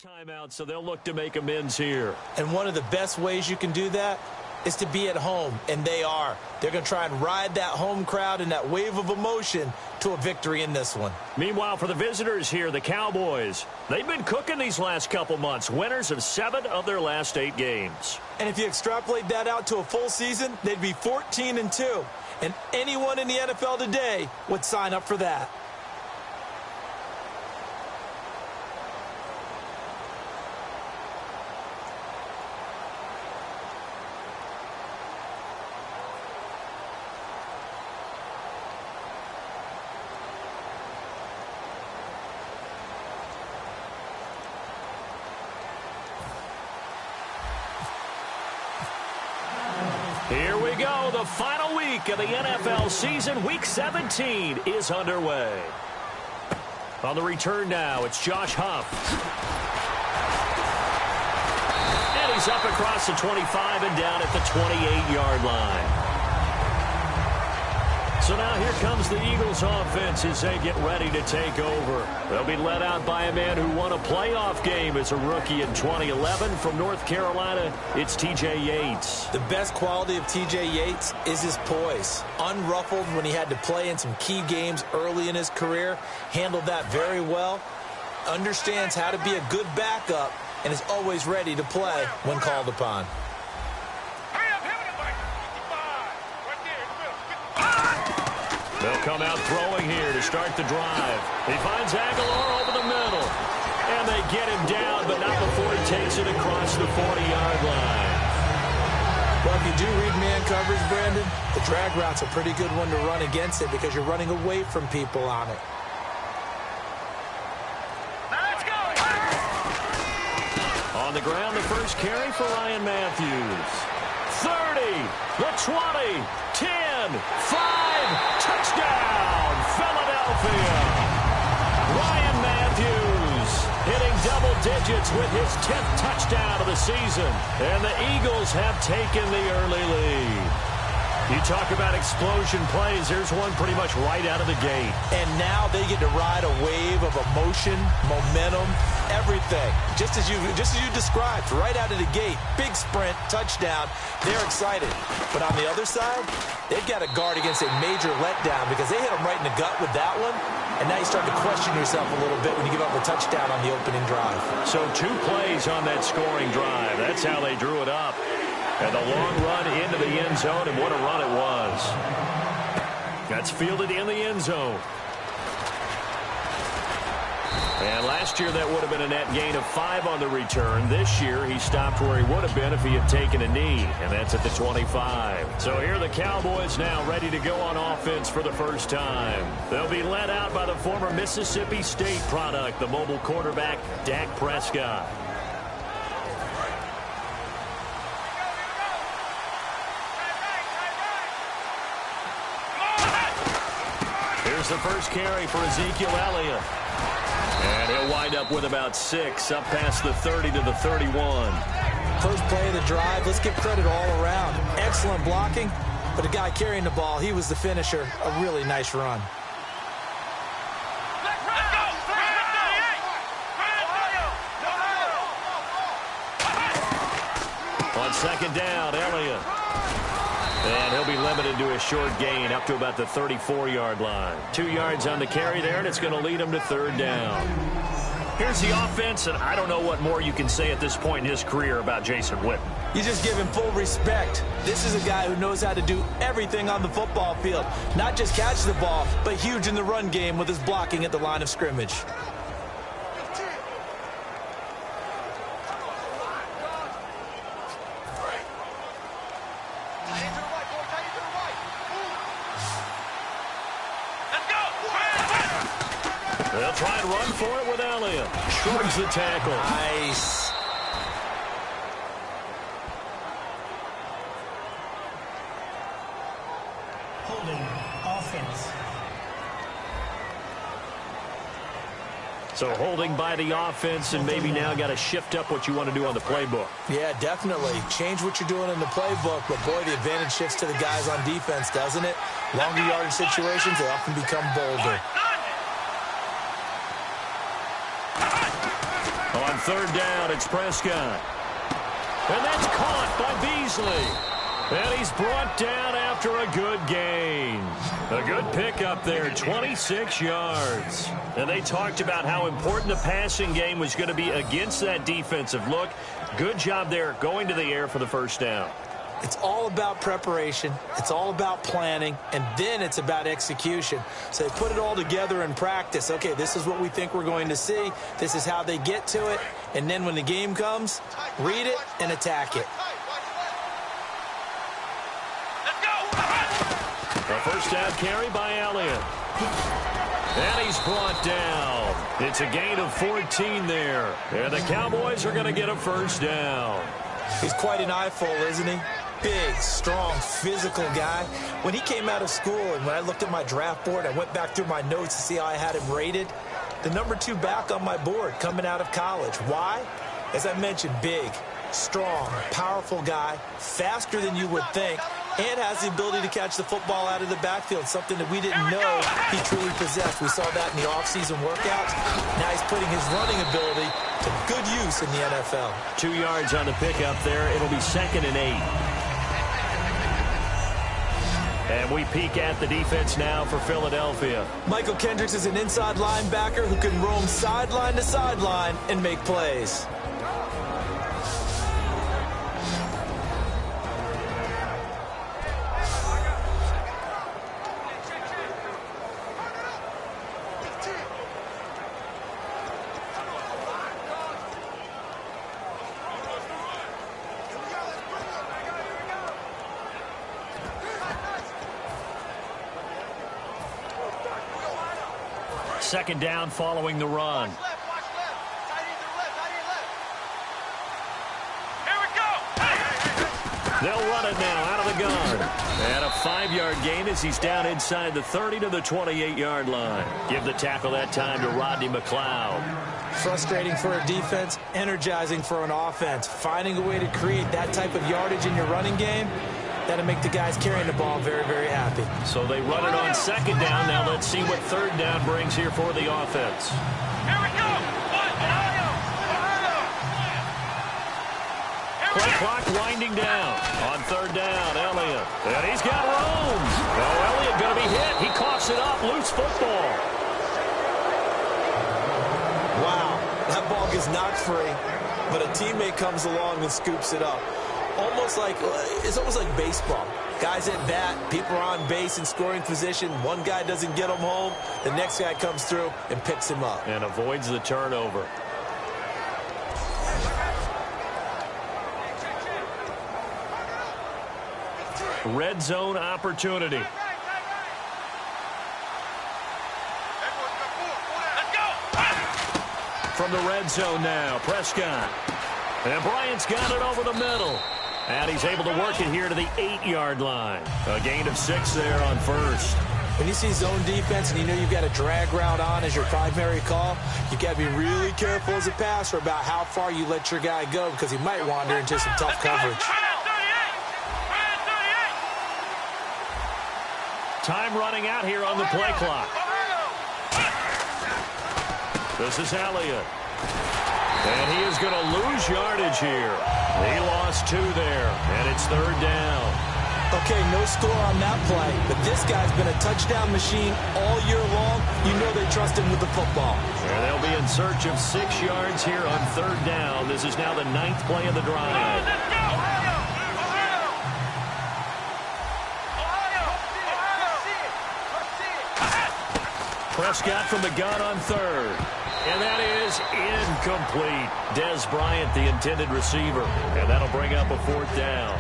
timeout, so they'll look to make amends here. And one of the best ways you can do that is to be at home, and they are. They're going to try and ride that home crowd and that wave of emotion to a victory in this one. Meanwhile, for the visitors here, the Cowboys, they've been cooking these last couple months, winners of 7 of their last 8 games. And if you extrapolate that out to a full season, they'd be 14-2. And anyone in the NFL today would sign up for that. Here we go. The final week of the NFL season. Week 17 is underway. On the return now, it's Josh Huff. And he's up across the 25 and down at the 28-yard line. So now here comes the Eagles offense as they get ready to take over. They'll be led out by a man who won a playoff game as a rookie in 2011 from North Carolina. It's T.J. Yates. The best quality of T.J. Yates is his poise. Unruffled when he had to play in some key games early in his career. Handled that very well. Understands how to be a good backup and is always ready to play when called upon. They'll come out throwing here to start the drive. He finds Aguilar over the middle. And they get him down, but not before he takes it across the 40-yard line. Well, if you do read man coverage, Brandon, the drag route's a pretty good one to run against it because you're running away from people on it. Let's go! On the ground, the first carry for Ryan Matthews. 30, the 20, 10, 5, touchdown, Philadelphia. Ryan Matthews hitting double digits with his 10th touchdown of the season. And the Eagles have taken the early lead. You talk about explosion plays. There's one pretty much right out of the gate. And now they get to ride a wave of emotion, momentum, everything. Just as you described, right out of the gate. Big sprint, touchdown. They're excited. But on the other side, they've got to guard against a major letdown because they hit them right in the gut with that one. And now you start to question yourself a little bit when you give up a touchdown on the opening drive. So 2 plays on that scoring drive. That's how they drew it up. And the long run into the end zone, and what a run it was. That's fielded in the end zone. And last year that would have been a net gain of 5 on the return. This year he stopped where he would have been if he had taken a knee, and that's at the 25. So here are the Cowboys now ready to go on offense for the first time. They'll be led out by the former Mississippi State product, the mobile quarterback, Dak Prescott. Here's the first carry for Ezekiel Elliott. And he'll wind up with about 6, up past the 30 to the 31. First play of the drive, let's give credit all around. Excellent blocking, but the guy carrying the ball, he was the finisher. A really nice run. On second down, Elliott. And he'll be limited to a short gain up to about the 34-yard line. 2 yards on the carry there, and it's going to lead him to 3rd down. Here's the offense, and I don't know what more you can say at this point in his career about Jason Witten. You just give him full respect. This is a guy who knows how to do everything on the football field. Not just catch the ball, but huge in the run game with his blocking at the line of scrimmage. They'll try and run for it with Elliott. Shrugs the tackle. Nice. Holding offense. So holding by the offense, and maybe now got to shift up what you want to do on the playbook. Yeah, definitely. Change what you're doing in the playbook, but boy, the advantage shifts to the guys on defense, doesn't it? Longer yardage situations, they often become bolder. On On third down, it's Prescott. And that's caught by Beasley. And he's brought down after a good gain. A good pickup there, 26 yards. And they talked about how important the passing game was going to be against that defensive look. Good job there going to the air for the first down. It's all about preparation. It's all about planning. And then it's about execution. So they put it all together in practice. Okay, this is what we think we're going to see. This is how they get to it. And then when the game comes, read it and attack it. A first down carry by Elliott. And he's brought down. It's a gain of 14 there. And the Cowboys are going to get a first down. He's quite an eyeful, isn't he? Big, strong, physical guy. When he came out of school and when I looked at my draft board, I went back through my notes to see how I had him rated. The number 2 back on my board coming out of college. Why? As I mentioned, big, strong, powerful guy, faster than you would think, and has the ability to catch the football out of the backfield, something that we didn't know he truly possessed. We saw that in the offseason workouts. Now he's putting his running ability to good use in the NFL. 2 yards on the pickup there. It'll be 2nd and 8. And we peek at the defense now for Philadelphia. Michael Kendricks is an inside linebacker who can roam sideline to sideline and make plays. Second down following the run. They'll run it now out of the gun. And a 5-yard gain as he's down inside the 30 to the 28-yard line. Give the tackle that time to Rodney McLeod. Frustrating for a defense, energizing for an offense. Finding a way to create that type of yardage in your running game, that'll make the guys carrying the ball very, very happy. So they run it on second down. Now let's see what third down brings here for the offense. Here we go. Play clock winding down. On third down, Elliott. And he's got room. Oh, Elliott going to be hit. He coughs it up. Loose football. Wow, that ball gets knocked free, but a teammate comes along and scoops it up. It's almost like baseball. Guys at bat, people are on base in scoring position. One guy doesn't get him home. The next guy comes through and picks him up. And avoids the turnover. Red zone opportunity. From the red zone now, Prescott. And Bryant's got it over the middle. And he's able to work it here to the 8-yard line. A gain of 6 there on first. When you see zone defense and you know you've got a drag route on as your primary call, you got to be really careful as a passer about how far you let your guy go because he might wander into some tough coverage. Time running out here on the play clock. This is Elliott. And he is going to lose yardage here. He lost 2 there, and it's third down. Okay, no score on that play, but this guy's been a touchdown machine all year long. You know they trust him with the football. And they'll be in search of 6 yards here on third down. This is now the 9th play of the drive. Prescott from the gun on third. And that is incomplete. Des Bryant, the intended receiver. And that'll bring up a fourth down.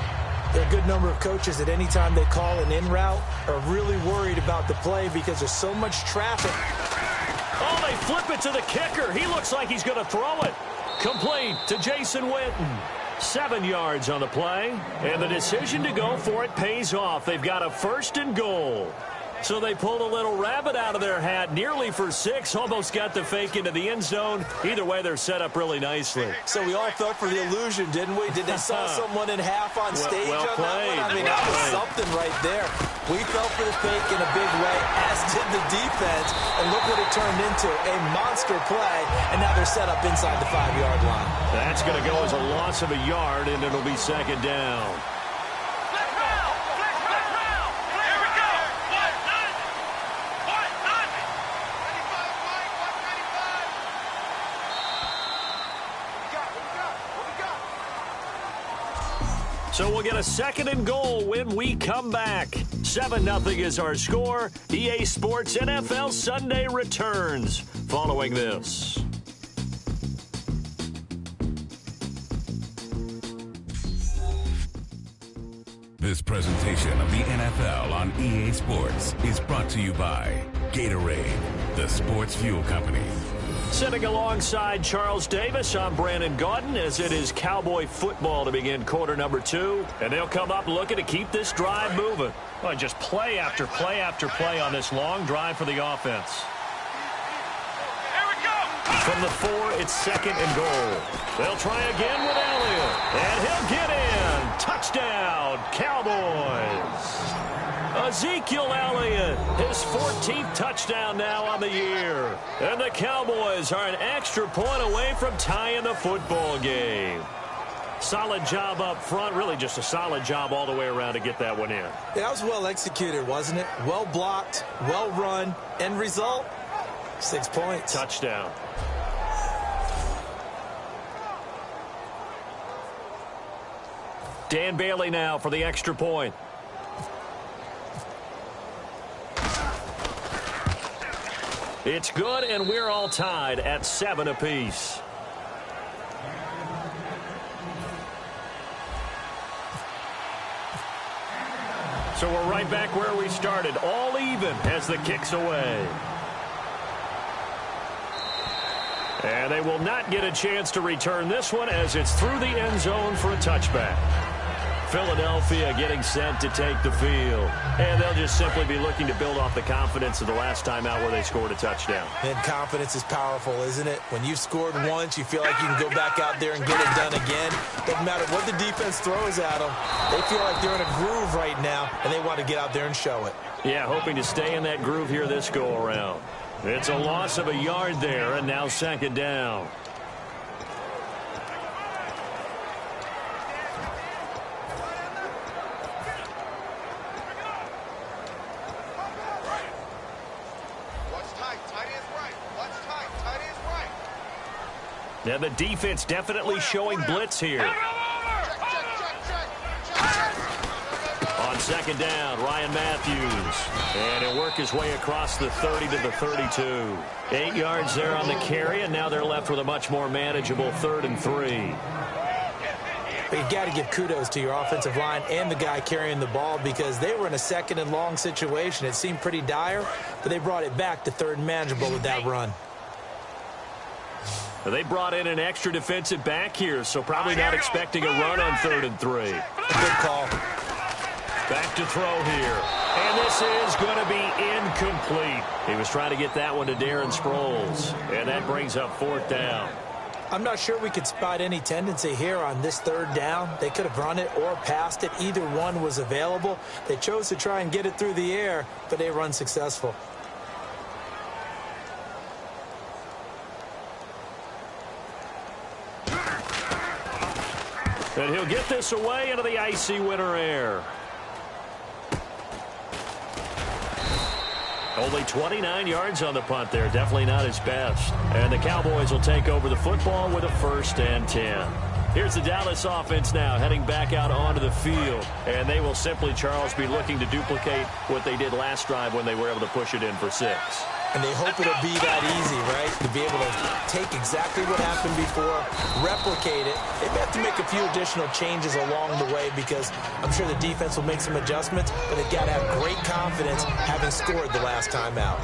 There are a good number of coaches that any time they call an in route are really worried about the play because there's so much traffic. Oh, they flip it to the kicker. He looks like he's going to throw it. Complete to Jason Witten. 7 yards on the play. And the decision to go for it pays off. They've got a 1st and goal. So they pulled a little rabbit out of their hat, nearly for 6, almost got the fake into the end zone. Either way, they're set up really nicely. So we all fell for the illusion, didn't we? Did they saw someone in half on stage well on played. that one? I mean, that was something right there. We fell for the fake in a big way, as did the defense. And look what it turned into, a monster play. And now they're set up inside the 5-yard line. That's going to go as a loss of a yard, and it'll be second down. So we'll get a 2nd and goal when we come back. 7-0 is our score. EA Sports NFL Sunday returns following this. This presentation of the NFL on EA Sports is brought to you by Gatorade, the sports fuel company. Sitting alongside Charles Davis, I'm Brandon Gaudin, as it is Cowboy football to begin quarter number 2. And they'll come up looking to keep this drive moving. Well, just play after play after play on this long drive for the offense. From the 4, it's 2nd and goal. They'll try again with Elliott. And he'll get in. Touchdown, Cowboys. Ezekiel Elliott, his 14th touchdown now on the year. And the Cowboys are an extra point away from tying the football game. Solid job up front, really just a solid job all the way around to get that one in. That was well executed, wasn't it? Well blocked, well run. End result, 6 points. Touchdown. Dan Bailey now for the extra point. It's good, and we're all tied at 7 apiece. So we're right back where we started, all even as the kick's away. And they will not get a chance to return this one as it's through the end zone for a touchback. Philadelphia getting set to take the field. And they'll just simply be looking to build off the confidence of the last time out where they scored a touchdown. And confidence is powerful, isn't it? When you've scored once, you feel like you can go back out there and get it done again. Doesn't matter what the defense throws at them. They feel like they're in a groove right now, and they want to get out there and show it. Yeah, hoping to stay in that groove here this go-around. It's a loss of a yard there, and now 2nd down. Yeah, the defense definitely showing blitz here. On 2nd down, Ryan Matthews. And he'll work his way across the 30 to the 32. 8 yards there on the carry, and now they're left with a much more manageable 3rd and 3. But you've got to give kudos to your offensive line and the guy carrying the ball because they were in a 2nd and long situation. It seemed pretty dire, but they brought it back to 3rd and manageable with that run. They brought in an extra defensive back here, so probably not expecting a run on 3rd and 3. Good call. Back to throw here. And this is going to be incomplete. He was trying to get that one to Darren Sproles. And that brings up 4th down. I'm not sure we could spot any tendency here on this 3rd down. They could have run it or passed it. Either one was available. They chose to try and get it through the air, but they were unsuccessful. And he'll get this away into the icy winter air. Only 29 yards on the punt there. Definitely not his best. And the Cowboys will take over the football with a 1st and 10. Here's the Dallas offense now heading back out onto the field. And they will simply, Charles, be looking to duplicate what they did last drive when they were able to push it in for 6. And they hope it'll be that easy, right? To be able to take exactly what happened before, replicate it. They may have to make a few additional changes along the way because I'm sure the defense will make some adjustments, but they've got to have great confidence having scored the last time out.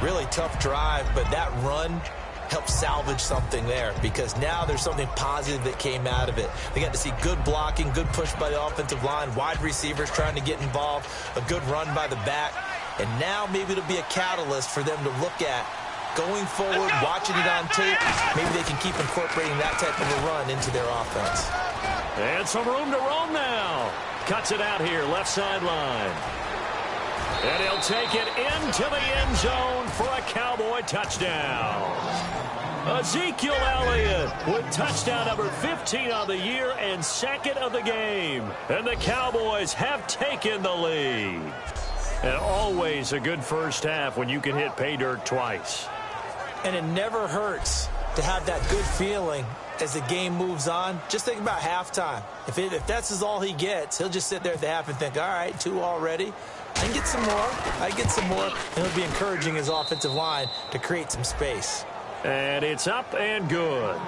Really tough drive, but that run helped salvage something there because now there's something positive that came out of it. They got to see good blocking, good push by the offensive line, wide receivers trying to get involved, a good run by the back. And now maybe it'll be a catalyst for them to look at going forward, watching it on tape. Maybe they can keep incorporating that type of a run into their offense. And some room to roam now. Cuts it out here, left sideline. And he'll take it into the end zone for a Cowboy touchdown. Ezekiel Elliott with touchdown number 15 on the year and second of the game. And the Cowboys have taken the lead. And always a good first half when you can hit pay dirt twice. And it never hurts to have that good feeling as the game moves on. Just think about halftime. If that's all he gets, he'll just sit there at the half and think, all right, 2 already. I can get some more. I can get some more. And he'll be encouraging his offensive line to create some space. And it's up and good.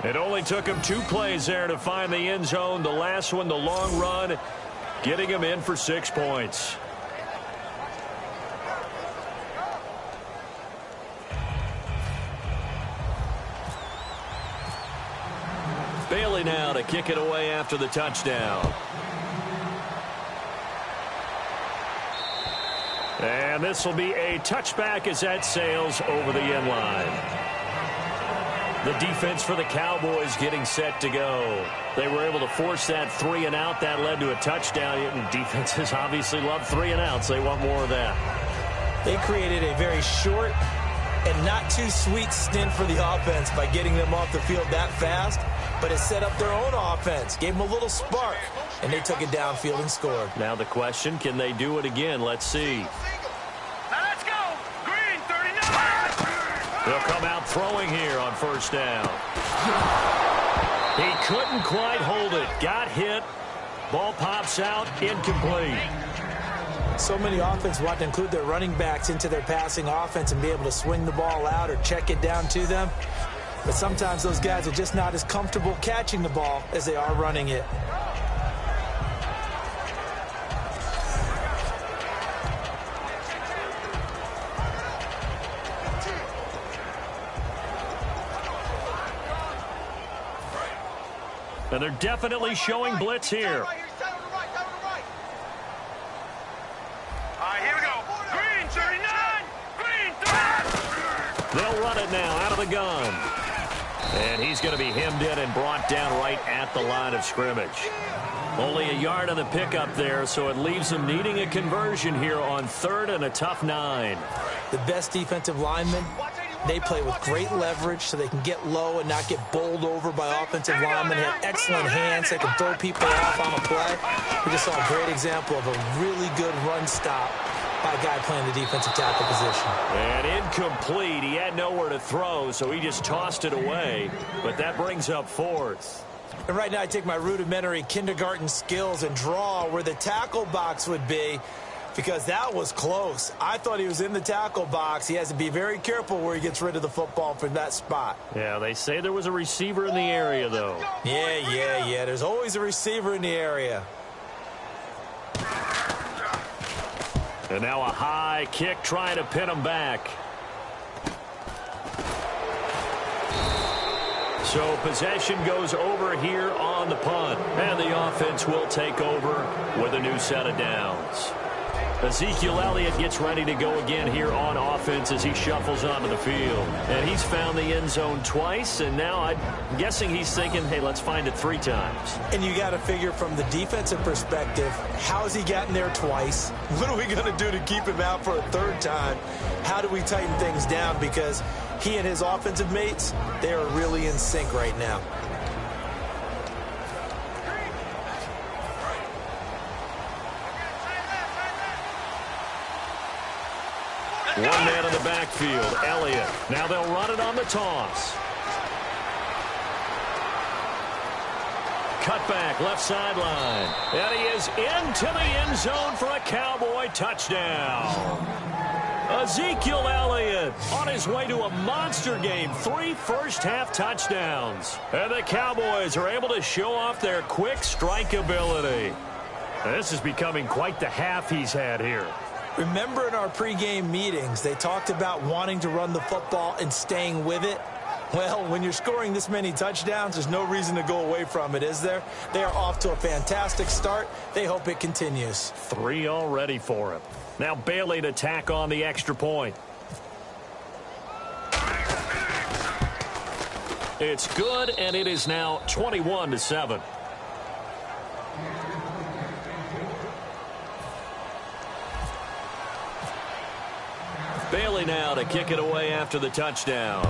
It only took him 2 plays there to find the end zone. The last one, the long run, getting him in for 6 points. Bailey now to kick it away after the touchdown. And this will be a touchback as that sails over the end line. The defense for the Cowboys getting set to go. They were able to force that 3 and out. That led to a touchdown. And defenses obviously love 3 and outs. They want more of that. They created a very short and not too sweet stint for the offense by getting them off the field that fast. But it set up their own offense, gave them a little spark, and they took it downfield and scored. Now the question, can they do it again? Let's see. Let's go! Green, 39! They'll come out throwing here on first down. He couldn't quite hold it. Got hit. Ball pops out. Incomplete. So many offenses want to include their running backs into their passing offense and be able to swing the ball out or check it down to them. But sometimes those guys are just not as comfortable catching the ball as they are running it. And they're definitely showing blitz here. All right, here we go. Green, 39! Green, 30! They'll run it now out of the gun. And he's going to be hemmed in and brought down right at the line of scrimmage. Only a yard on the pickup there, so it leaves them needing a conversion here on 3rd and a tough 9. The best defensive linemen, they play with great leverage so they can get low and not get bowled over by offensive linemen. They have excellent hands. They can throw people off on a play. We just saw a great example of a really good run stop by a guy playing the defensive tackle position. And incomplete. He had nowhere to throw, so he just tossed it away. But that brings up 4th. And right now I take my rudimentary kindergarten skills and draw where the tackle box would be, because that was close. I thought he was in the tackle box. He has to be very careful where he gets rid of the football from that spot. Yeah, they say there was a receiver in the area, though. Yeah. There's always a receiver in the area. And now a high kick trying to pin him back. So possession goes over here on the punt. And the offense will take over with a new set of downs. Ezekiel Elliott gets ready to go again here on offense as he shuffles onto the field. And he's found the end zone twice, and now I'm guessing he's thinking, hey, let's find it 3 times. And you got to figure from the defensive perspective, how's he gotten there twice? What are we going to do to keep him out for a 3rd time? How do we tighten things down? Because he and his offensive mates, they are really in sync right now. One man in the backfield, Elliott. Now they'll run it on the toss. Cut back, left sideline. And he is into the end zone for a Cowboy touchdown. Ezekiel Elliott on his way to a monster game. 3 first-half touchdowns. And the Cowboys are able to show off their quick strike ability. This is becoming quite the half he's had here. Remember in our pregame meetings, they talked about wanting to run the football and staying with it. Well, when you're scoring this many touchdowns, there's no reason to go away from it, is there? They are off to a fantastic start. They hope it continues. 3 already for him. Now Bailey to tack on the extra point. It's good, and it is now 21-7. Bailey now to kick it away after the touchdown.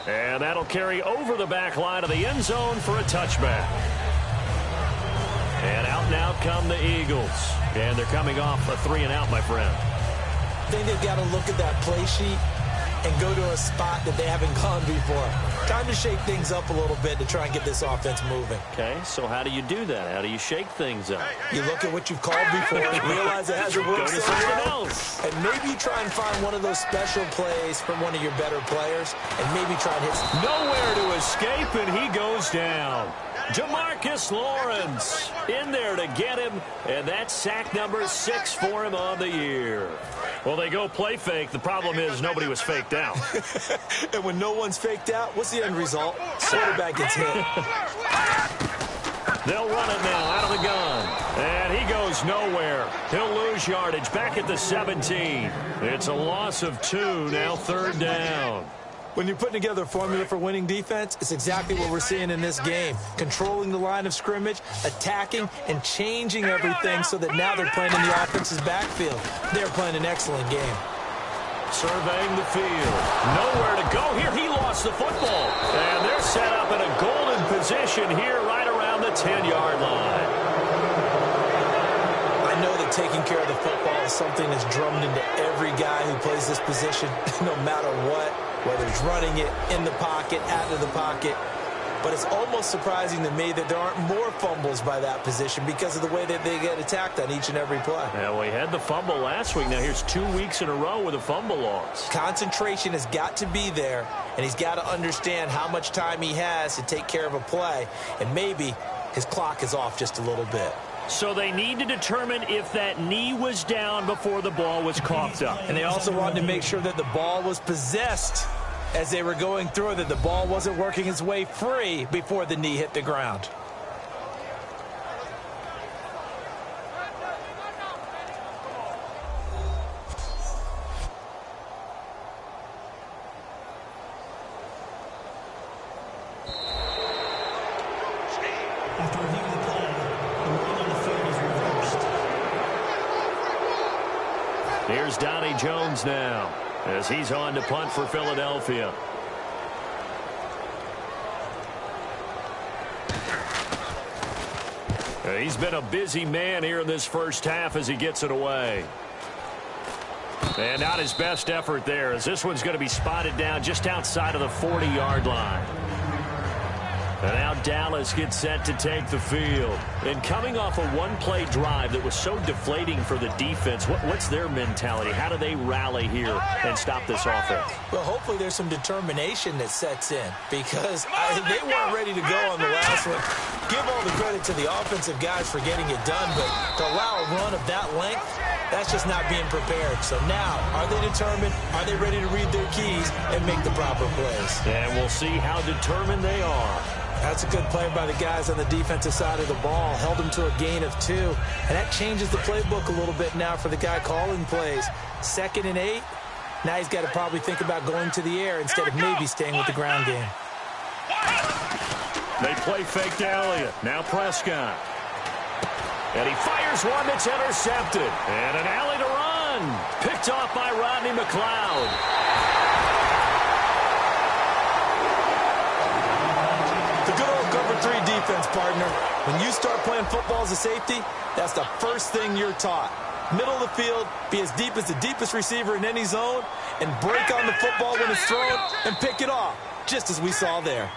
And that'll carry over the back line of the end zone for a touchback. And out come the Eagles. And they're coming off a 3-and-out, my friend. I think they've got to look at that play sheet and go to a spot that they haven't gone before. Time to shake things up a little bit to try and get this offense moving. Okay, so how do you do that? How do you shake things up? You look at what you've called before, realize it hasn't worked so well, else. and maybe you try and find one of those special plays from one of your better players, and maybe try and hit. Nowhere to escape, and he goes down. Jamarcus Lawrence in there to get him, and that's sack number 6 for him on the year. Well, they go play fake. The problem is nobody was faked out. And when no one's faked out, what's the end result? Quarterback gets hit. They'll run it now out of the gun. And he goes nowhere. He'll lose yardage back at the 17. It's a loss of 2, now 3rd down. When you're putting together a formula for winning defense, it's exactly what we're seeing in this game. Controlling the line of scrimmage, attacking, and changing everything so that now they're playing in the offense's backfield. They're playing an excellent game. Surveying the field. Nowhere to go here. He lost the football. And they're set up in a golden position here right around the 10-yard line. I know that taking care of the football is something that's drummed into every guy who plays this position, no matter what. Whether it's running it, in the pocket, out of the pocket. But it's almost surprising to me that there aren't more fumbles by that position because of the way that they get attacked on each and every play. Yeah, we had the fumble last week. Now here's 2 weeks in a row with a fumble loss. Concentration has got to be there, and he's got to understand how much time he has to take care of a play. And maybe his clock is off just a little bit. So they need to determine if that knee was down before the ball was coughed up. And they also wanted to make sure that the ball was possessed as they were going through, that the ball wasn't working its way free before the knee hit the ground. After reviewing the play, the ruling on the field is reversed. Here's Donnie Jones now as he's on to punt for Philadelphia. He's been a busy man here in this first half as he gets it away. And not his best effort there, as this one's going to be spotted down just outside of the 40-yard line. And now Dallas gets set to take the field. And coming off a one-play drive that was so deflating for the defense, what's their mentality? How do they rally here and stop this offense? Well, hopefully there's some determination that sets in, because they weren't ready to go on the last one. Give all the credit to the offensive guys for getting it done, but to allow a run of that length, that's just not being prepared. So now, are they determined? Are they ready to read their keys and make the proper plays? And we'll see how determined they are. That's a good play by the guys on the defensive side of the ball. Held them to a gain of 2. And that changes the playbook a little bit now for the guy calling plays. 2nd and 8. Now he's got to probably think about going to the air instead of maybe staying with the ground game. They play fake to Elliott. Now Prescott. And he fires one that's intercepted. And an alley to run. Picked off by Rodney McLeod. The good old cover 3 defense, partner. When you start playing football as a safety, that's the first thing you're taught. Middle of the field, be as deep as the deepest receiver in any zone, and break on the football when it's thrown and pick it off, just as we saw there.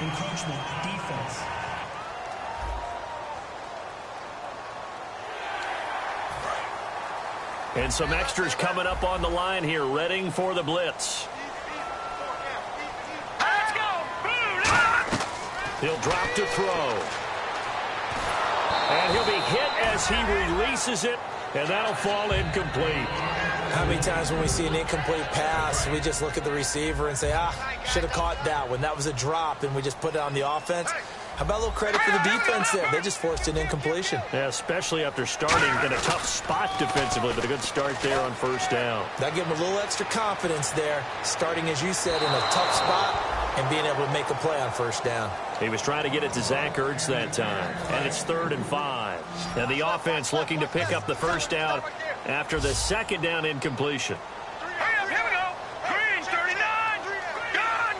Encroachment, defense. And some extras coming up on the line here, readying for the blitz. Let's go! He'll drop to throw. And he'll be hit as he releases it, and that'll fall incomplete. How many times when we see an incomplete pass, we just look at the receiver and say, should have caught that one. That was a drop, and we just put it on the offense. How about a little credit for the defense there? They just forced an incompletion. Yeah, especially after starting in a tough spot defensively, but a good start there on first down. That gave them a little extra confidence there, starting, as you said, in a tough spot and being able to make a play on first down. He was trying to get it to Zach Ertz that time, and it's 3rd and 5. And the offense looking to pick up the first down after the second down incompletion. Here we go. Green 39. Gun.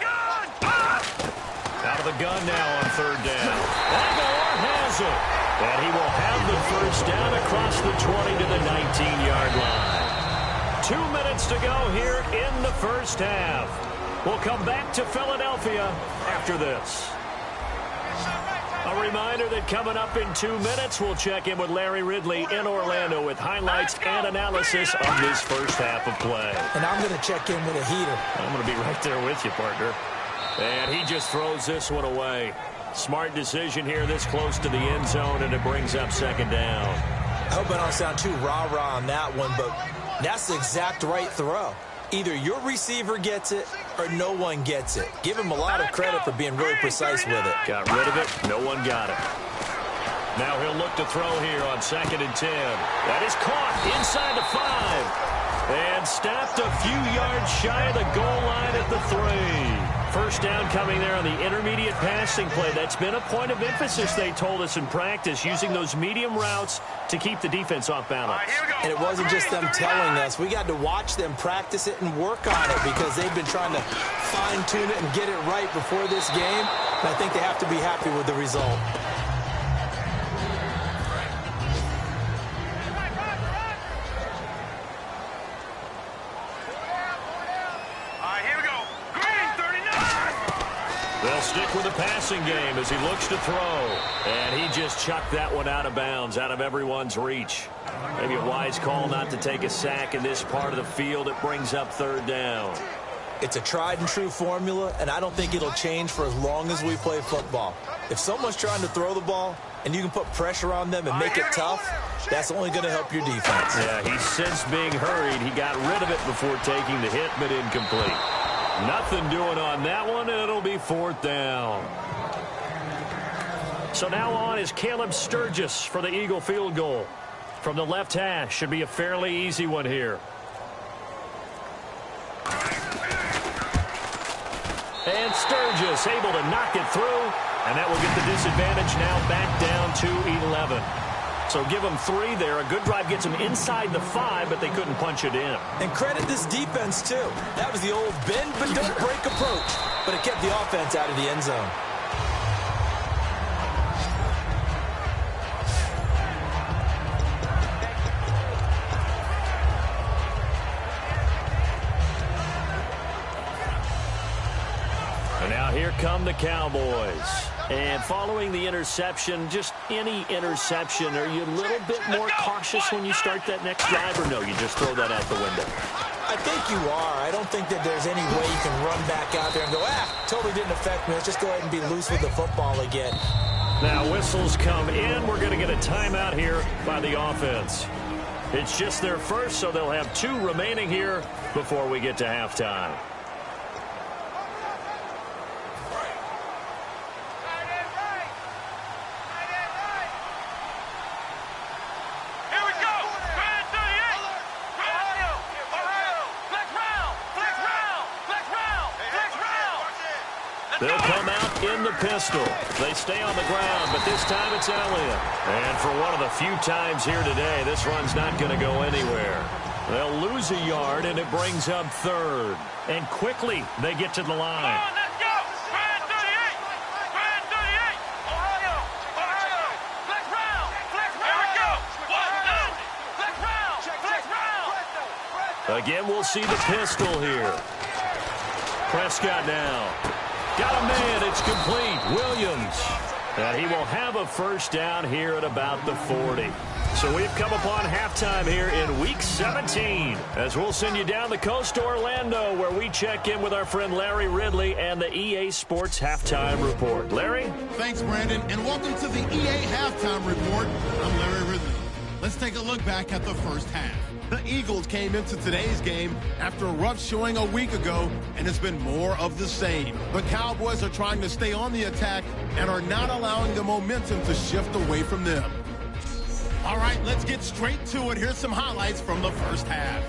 Out of the gun now on 3rd down. Aguilar has it. And he will have the first down across the 20 to the 19-yard line. 2 minutes to go here in the first half. We'll come back to Philadelphia after this. A reminder that coming up in 2 minutes, we'll check in with Larry Ridley in Orlando with highlights and analysis of this first half of play. And I'm going to check in with a heater. I'm going to be right there with you, partner. And he just throws this one away. Smart decision here this close to the end zone, and it brings up 2nd down. I hope I don't sound too rah-rah on that one, but that's the exact right throw. Either your receiver gets it or no one gets it. Give him a lot of credit for being really precise with it. Got rid of it. No one got it. Now he'll look to throw here on 2nd and 10. That is caught inside the 5. And stopped a few yards shy of the goal line at the 3. First down coming there on the intermediate passing play. That's been a point of emphasis, they told us in practice, using those medium routes to keep the defense off balance. And it wasn't just them telling us. We got to watch them practice it and work on it because they've been trying to fine-tune it and get it right before this game. And I think they have to be happy with the result. They'll stick with the passing game as he looks to throw. And he just chucked that one out of bounds, out of everyone's reach. Maybe a wise call not to take a sack in this part of the field. It brings up 3rd down. It's a tried-and-true formula, and I don't think it'll change for as long as we play football. If someone's trying to throw the ball and you can put pressure on them and make it tough, that's only going to help your defense. Yeah, he sensed being hurried. He got rid of it before taking the hit, but incomplete. Nothing doing on that one, and it'll be 4th down. So now on is Caleb Sturgis for the Eagle field goal. From the left hash, should be a fairly easy one here. And Sturgis able to knock it through, and that will get the disadvantage now back down to 11. So give them 3 there. A good drive gets them inside the 5, but they couldn't punch it in. And credit this defense, too. That was the old bend but don't break approach, but it kept the offense out of the end zone. And now here come the Cowboys. And following the interception, just any interception, are you a little bit more cautious when you start that next drive, or no, you just throw that out the window? I think you are. I don't think that there's any way you can run back out there and go, totally didn't affect me. Let's just go ahead and be loose with the football again. Now whistles come in. We're going to get a timeout here by the offense. It's just their first, so they'll have 2 remaining here before we get to halftime. They'll come out in the pistol. They stay on the ground, but this time it's Elliott. And for one of the few times here today, this run's not going to go anywhere. They'll lose a yard, and it brings up 3rd. And quickly, they get to the line. Come on, let's go! Brand 38! Brand 38! Ohio! Ohio! Flex round! Flex round! Here we go! Flex round! Flex round! Again, we'll see the pistol here. Prescott now. Got a man. It's complete. Williams. And he will have a first down here at about the 40. So we've come upon halftime here in Week 17 as we'll send you down the coast to Orlando where we check in with our friend Larry Ridley and the EA Sports Halftime Report. Larry? Thanks, Brandon, and welcome to the EA Halftime Report. I'm Larry Ridley. Let's take a look back at the first half. The Eagles came into today's game after a rough showing a week ago, and it's been more of the same. The Cowboys are trying to stay on the attack and are not allowing the momentum to shift away from them. All right, let's get straight to it. Here's some highlights from the first half.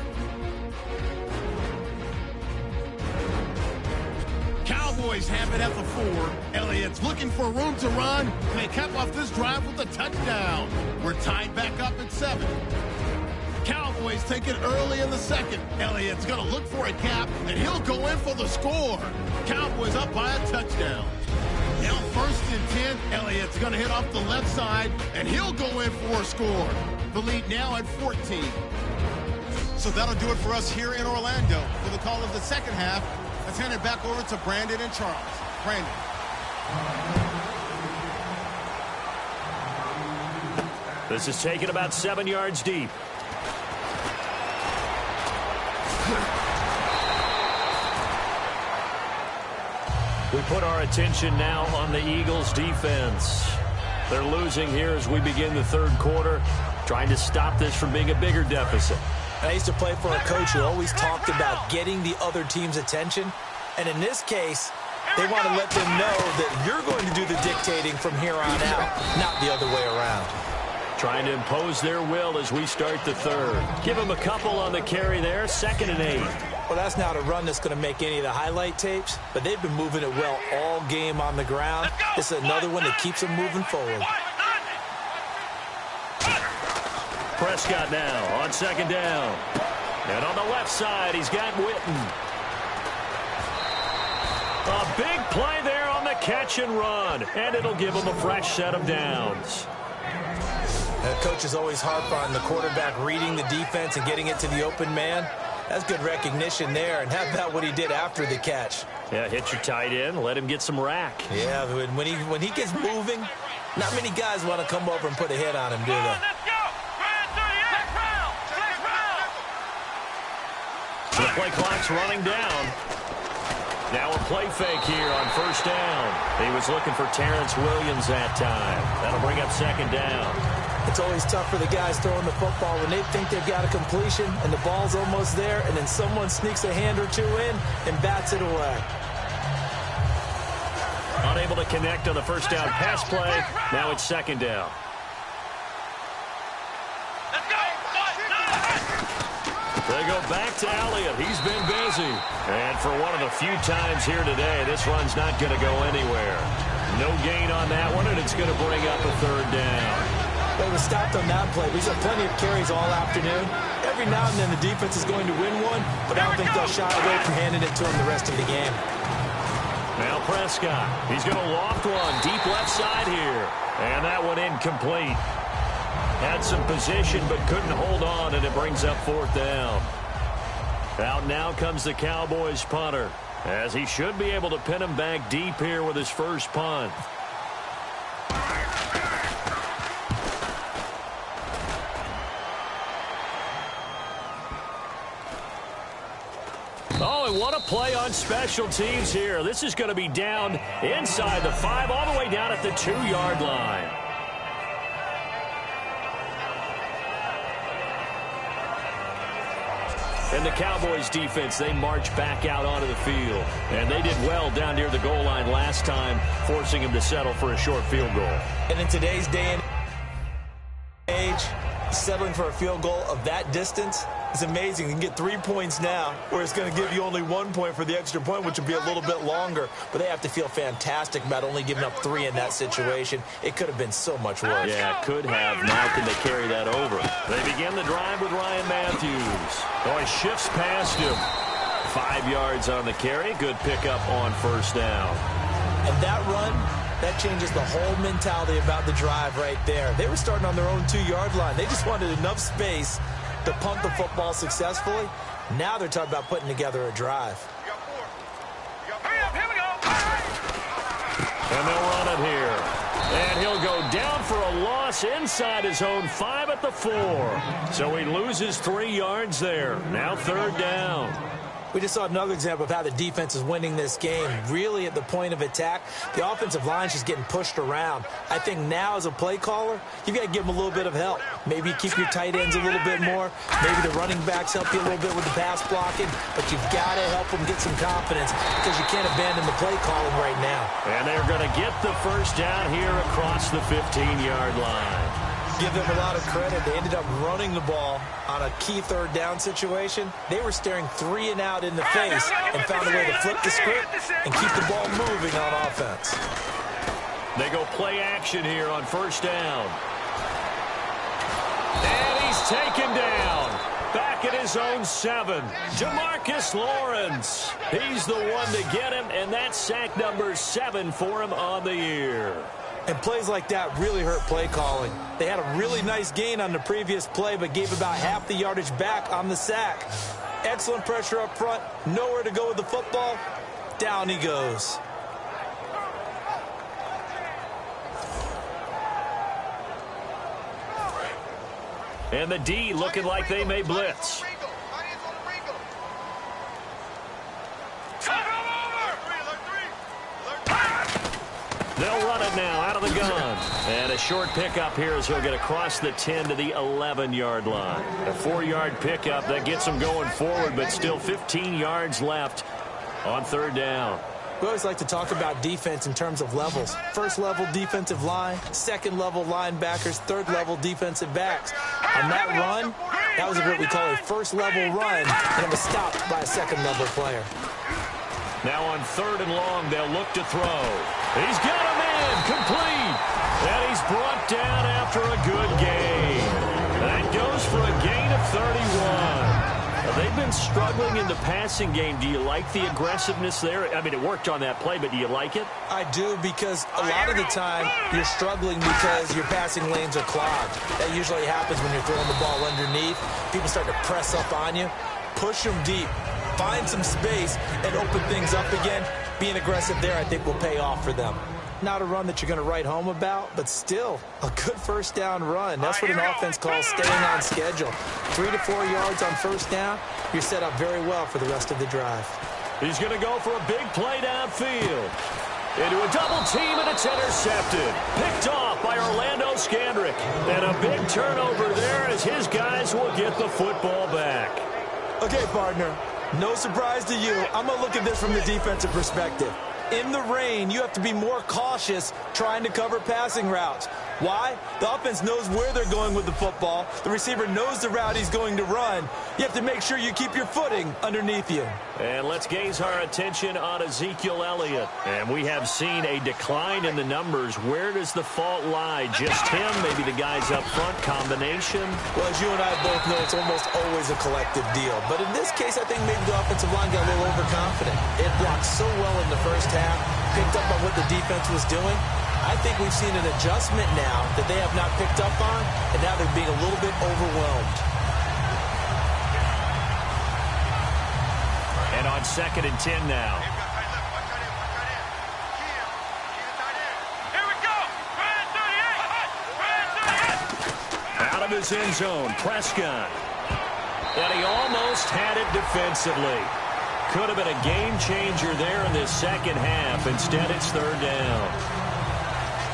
Cowboys have it at the 4. Elliott's looking for room to run. They cap off this drive with a touchdown. We're tied back up at 7. Cowboys take it early in the second. Elliott's going to look for a gap, and he'll go in for the score. Cowboys up by a touchdown. Now 1st and 10. Elliott's going to hit off the left side, and he'll go in for a score. The lead now at 14. So that'll do it for us here in Orlando. For the call of the second half, let's hand it back over to Brandon and Charles. Brandon. This is taken about 7 yards deep. We put our attention now on the Eagles' defense. They're losing here as we begin the third quarter, trying to stop this from being a bigger deficit. I used to play for a coach who always talked about getting the other team's attention. And in this case, they want to let them know that you're going to do the dictating from here on out, not the other way around. Trying to impose their will as we start the third. Give them a couple on the carry there, 2nd and 8. Well, that's not a run that's going to make any of the highlight tapes, but they've been moving it well all game on the ground. This is another one that keeps them moving forward. Prescott now on 2nd down. And on the left side, he's got Witten. A big play there on the catch and run, and it'll give him a fresh set of downs. Coaches always harp on the quarterback reading the defense and getting it to the open man. That's good recognition there, and how about what he did after the catch? Yeah, hit your tight end, let him get some rack. Yeah, when he gets moving, not many guys want to come over and put a hit on him, do they? The play clock's running down. Now a play fake here on 1st down. He was looking for Terrence Williams that time. That'll bring up 2nd down. It's always tough for the guys throwing the football when they think they've got a completion and the ball's almost there, and then someone sneaks a hand or two in and bats it away. Unable to connect on the 1st down pass play. Now it's 2nd down. They go back to Elliott. He's been busy. And for one of the few times here today, this run's not going to go anywhere. No gain on that one, and it's going to bring up a 3rd down. They were stopped on that play. He's had plenty of carries all afternoon. Every now and then the defense is going to win one, but I don't think they'll shy away from handing it to him the rest of the game. Now Prescott. He's going to loft one deep left side here. And that one incomplete. Had some position but couldn't hold on, and it brings up 4th down. Out now comes the Cowboys punter, as he should be able to pin him back deep here with his first punt. Oh, and what a play on special teams here. This is going to be down inside the 5, all the way down at the 2-yard line. And the Cowboys defense, they march back out onto the field. And they did well down near the goal line last time, forcing him to settle for a short field goal. And in today's day and age, settling for a field goal of that distance is amazing. You can get 3 points now, where it's going to give you only 1 point for the extra point, which would be a little bit longer. But they have to feel fantastic about only giving up 3 in that situation. It could have been so much worse. Yeah, it could have. Now can they carry that over? They begin the drive with Ryan Matthews. Oh, he shifts past him. 5 yards on the carry. Good pickup on 1st down. And that run, that changes the whole mentality about the drive right there. They were starting on their own 2-yard line. They just wanted enough space to punt the football successfully. Now they're talking about putting together a drive. And they'll run it here. And he'll go down for a loss inside his own 5 at the 4. So he loses 3 yards there. Now 3rd down. We just saw another example of how the defense is winning this game. Really at the point of attack, the offensive line's just getting pushed around. I think now as a play caller, you've got to give them a little bit of help. Maybe keep your tight ends a little bit more. Maybe the running backs help you a little bit with the pass blocking. But you've got to help them get some confidence because you can't abandon the play calling right now. And they're going to get the 1st down here across the 15-yard line. Give them a lot of credit. They ended up running the ball on a key 3rd down situation. They were staring 3 and out in the face and found a way to flip the script and keep the ball moving on offense. They go play action here on 1st down. And he's taken down. Back at his own 7. Jamarcus Lawrence. He's the one to get him, and that's sack number 7 for him on the year. And plays like that really hurt play calling. They had a really nice gain on the previous play, but gave about half the yardage back on the sack. Excellent pressure up front. Nowhere to go with the football. Down he goes. And the D looking like they may blitz. They'll run it now out of the gun. And a short pickup here as he'll get across the 10 to the 11-yard line. A 4-yard pickup that gets him going forward, but still 15 yards left on 3rd down. We always like to talk about defense in terms of levels. 1st level defensive line, 2nd level linebackers, 3rd level defensive backs. On that run, that was what we call a 1st level run, and it was stopped by a 2nd level player. Now on 3rd and long, they'll look to throw. He's got a man complete. And he's brought down after a good gain. That goes for a gain of 31. They've been struggling in the passing game. Do you like the aggressiveness there? I mean, it worked on that play, but do you like it? I do, because a lot of the time you're struggling because your passing lanes are clogged. That usually happens when you're throwing the ball underneath. People start to press up on you. Push them deep. Find some space and open things up again. Being aggressive there, I think, will pay off for them. Not a run that you're going to write home about, but still a good 1st down run. That's what an offense calls staying on schedule. 3 to 4 yards on 1st down, you're set up very well for the rest of the drive. He's going to go for a big play downfield. Into a double team, and it's intercepted. Picked off by Orlando Scandrick. And a big turnover there as his guys will get the football back. Okay, partner, no surprise to you. I'm going to look at this from the defensive perspective. In the rain, you have to be more cautious trying to cover passing routes. Why? The offense knows where they're going with the football. The receiver knows the route he's going to run. You have to make sure you keep your footing underneath you. And let's gaze our attention on Ezekiel Elliott. And we have seen a decline in the numbers. Where does the fault lie? Just him? Maybe the guys up front? Combination? Well, as you and I both know, it's almost always a collective deal. But in this case, I think maybe the offensive line got a little overconfident. It blocked so well in the 1st half, picked up on what the defense was doing. I think we've seen an adjustment now that they have not picked up on, and now they're being a little bit overwhelmed. And on 2nd and 10 now. Here we go. Out of his end zone, Prescott. And he almost had it defensively. Could have been a game changer there in this 2nd half. Instead, it's 3rd down.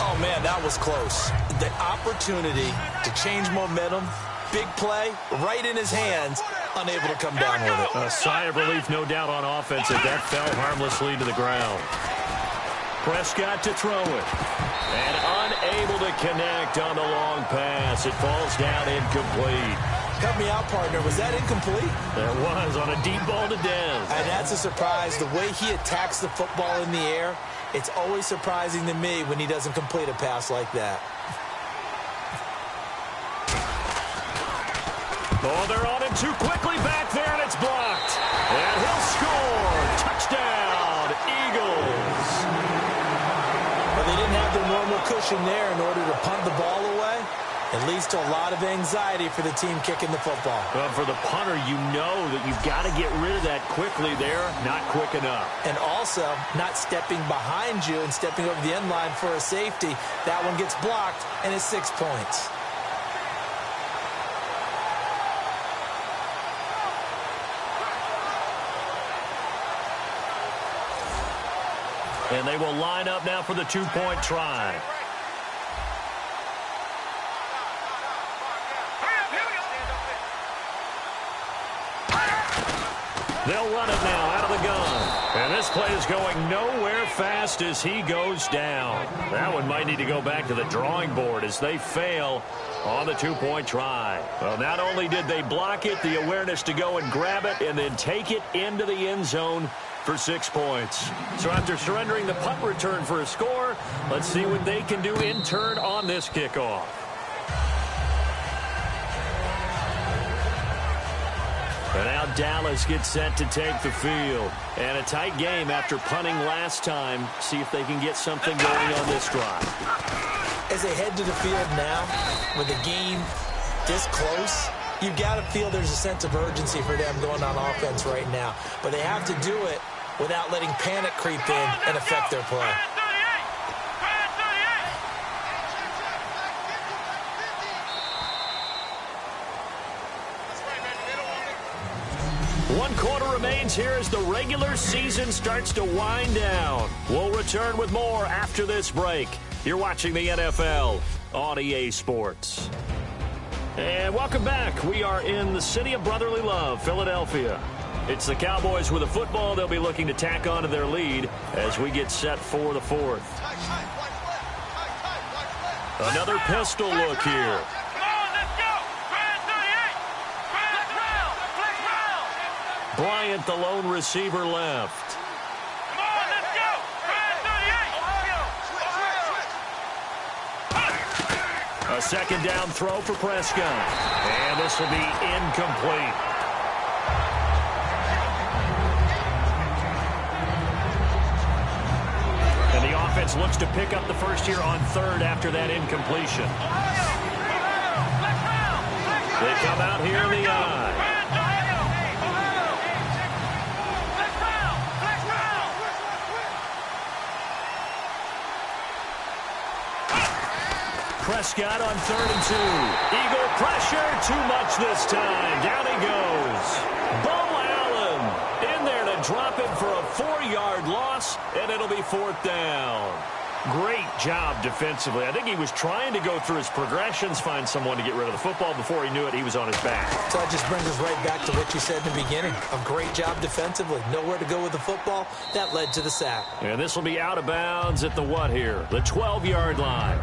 Oh, man, that was close. The opportunity to change momentum, big play, right in his hands, unable to come down with it. A sigh of relief, no doubt, on offense as that fell harmlessly to the ground. Prescott to throw it. And unable to connect on the long pass. It falls down incomplete. Help me out, partner. Was that incomplete? That was on a deep ball to Dez. And that's a surprise. The way he attacks the football in the air, it's always surprising to me when he doesn't complete a pass like that. Oh, they're on him too quickly back there, and it's blocked. And he'll score. Touchdown, Eagles. But they didn't have their normal cushion there in order to punt the ball away. It leads to a lot of anxiety for the team kicking the football. Well, for the punter, you know that you've got to get rid of that quickly there. Not quick enough. And also, not stepping behind you and stepping over the end line for a safety. That one gets blocked, and it's 6 points. And they will line up now for the two-point try. They'll run it now out of the gun. And this play is going nowhere fast as he goes down. That one might need to go back to the drawing board as they fail on the two-point try. Well, not only did they block it, the awareness to go and grab it and then take it into the end zone for 6 points. So after surrendering the punt return for a score, let's see what they can do in turn on this kickoff. And now Dallas gets set to take the field. And a tight game after punting last time. See if they can get something going on this drive. As they head to the field now, with the game this close, you've got to feel there's a sense of urgency for them going on offense right now. But they have to do it without letting panic creep in and affect their play. One quarter remains here as the regular season starts to wind down. We'll return with more after this break. You're watching the NFL on EA Sports. And welcome back. We are in the city of brotherly love, Philadelphia. It's the Cowboys with a football. They'll be looking to tack on to their lead as we get set for the fourth. Another pistol look here. Bryant, the lone receiver, left. Come on, let's go! A second down throw for Prescott. And this will be incomplete. And the offense looks to pick up the first here on third after that incompletion. They come out here in the eye. Prescott on 3rd and 2. Eagle pressure, too much this time. Down he goes. Bo Allen in there to drop it for a 4-yard loss, and it'll be 4th down. Great job defensively. I think he was trying to go through his progressions, find someone to get rid of the football. Before he knew it, he was on his back. So that just brings us right back to what you said in the beginning. A great job defensively. Nowhere to go with the football. That led to the sack. And this will be out of bounds at the what here? The 12-yard line.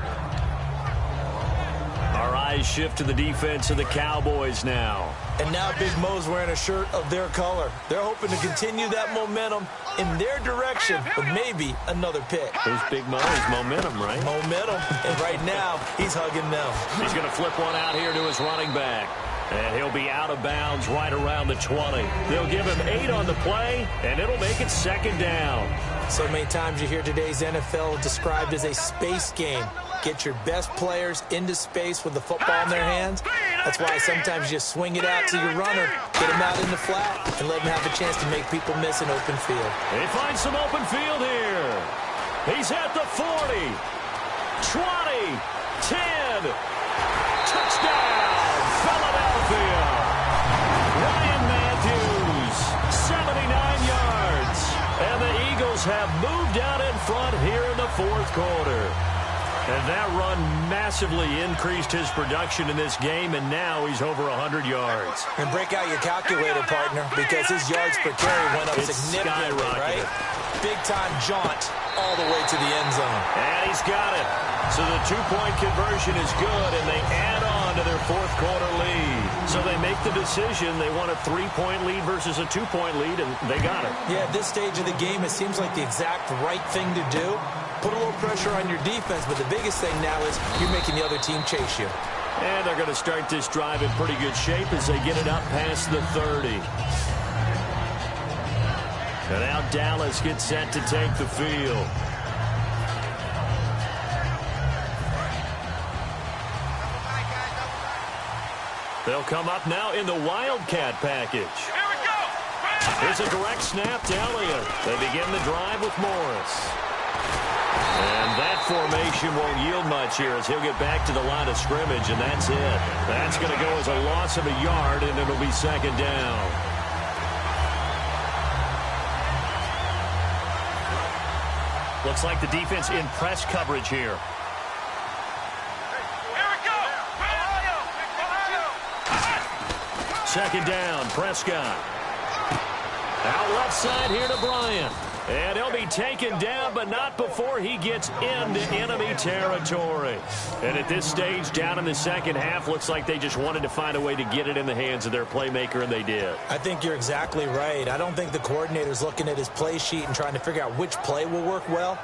Our eyes shift to the defense of the Cowboys now. And now Big Mo's wearing a shirt of their color. They're hoping to continue that momentum in their direction, but maybe another pick. Who's Big Mo? He's momentum, right? Momentum. And right now, he's hugging them. He's going to flip one out here to his running back. And he'll be out of bounds right around the 20. They'll give him 8 on the play, and it'll make it 2nd down. So many times you hear today's NFL described as a space game. Get your best players into space with the football in their hands. That's why sometimes you just swing it out to your runner, get him out in the flat, and let him have a chance to make people miss an open field. They find some open field here. He's at the 40, 20, 10. Touchdown, Philadelphia. Ryan Matthews, 79 yards. And the Eagles have moved out in front here in the 4th quarter. And that run massively increased his production in this game, and now he's over 100 yards. And break out your calculator, partner, because his yards per carry went up significantly, right? Big-time jaunt all the way to the end zone. And he's got it. So the 2-point conversion is good, and they add on to their 4th quarter lead. So they make the decision. They want a 3-point lead versus a 2-point lead, and they got it. Yeah, at this stage of the game, it seems like the exact right thing to do. Put a little pressure on your defense, but the biggest thing now is you're making the other team chase you. And they're going to start this drive in pretty good shape as they get it up past the 30. And now Dallas gets set to take the field. They'll come up now in the Wildcat package. Here we go. Here's a direct snap to Elliott. They begin the drive with Morris. And that formation won't yield much here as he'll get back to the line of scrimmage, and that's it. That's going to go as a loss of a yard, and it'll be second down. Looks like the defense in press coverage here. Here we go. Second down, Prescott. Out left side here to Bryant. And he'll be taken down, but not before he gets into enemy territory. And at this stage, down in the second half, looks like they just wanted to find a way to get it in the hands of their playmaker, and they did. I think you're exactly right. I don't think the coordinator's looking at his play sheet and trying to figure out which play will work well.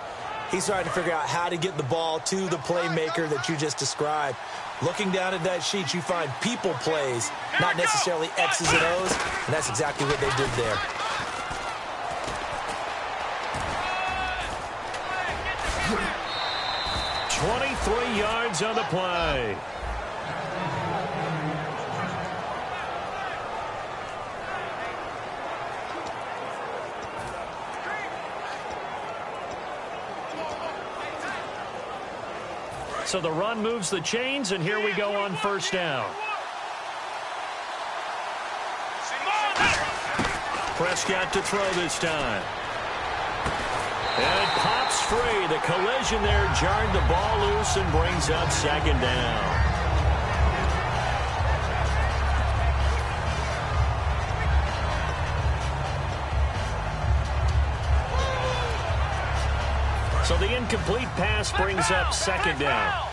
He's trying to figure out how to get the ball to the playmaker that you just described. Looking down at that sheet, you find people plays, not necessarily X's and O's, and that's exactly what they did there. 23 yards on the play. So the run moves the chains, and here we go on first down. Prescott to throw this time. And it pops free. The collision there jarred the ball loose and brings up second down. So the incomplete pass brings up second down.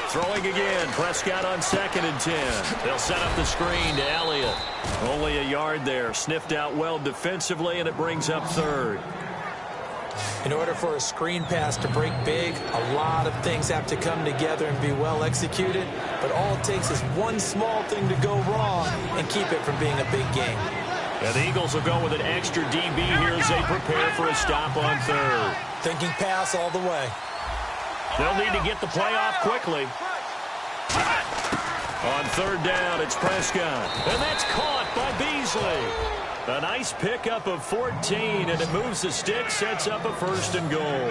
Throwing again, Prescott on 2nd and 10. They'll set up the screen to Elliott. Only a yard there, sniffed out well defensively, and it brings up 3rd. In order for a screen pass to break big, a lot of things have to come together and be well executed, but all it takes is one small thing to go wrong and keep it from being a big game. And the Eagles will go with an extra DB here as they prepare for a stop on 3rd. Thinking pass all the way. They'll need to get the play off quickly. On 3rd down, it's Prescott. And that's caught by Beasley. A nice pickup of 14, and it moves the stick, sets up a 1st and goal.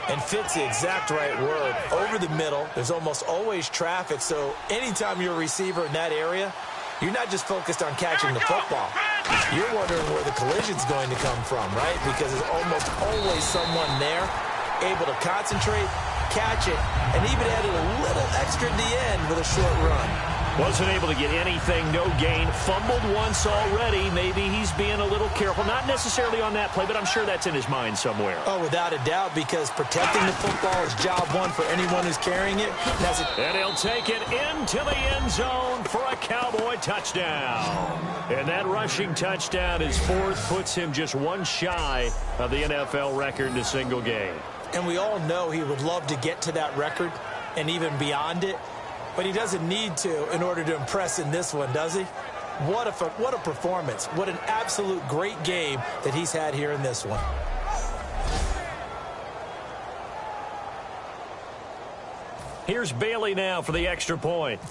And fits the exact right word. Over the middle, there's almost always traffic, so anytime you're a receiver in that area, you're not just focused on catching the football. You're wondering where the collision's going to come from, right? Because there's almost always someone there able to concentrate, catch it, and even added a little extra at the end with a short run. Wasn't able to get anything, no gain. Fumbled once already. Maybe he's being a little careful. Not necessarily on that play, but I'm sure that's in his mind somewhere. Oh, without a doubt, because protecting the football is job one for anyone who's carrying it. And he'll take it into the end zone for a Cowboy touchdown. And that rushing touchdown is 4th, puts him just one shy of the NFL record in a single game. And we all know he would love to get to that record and even beyond it. But he doesn't need to in order to impress in this one, does he? What a performance. What an absolute great game that he's had here in this one. Here's Bailey now for the extra point.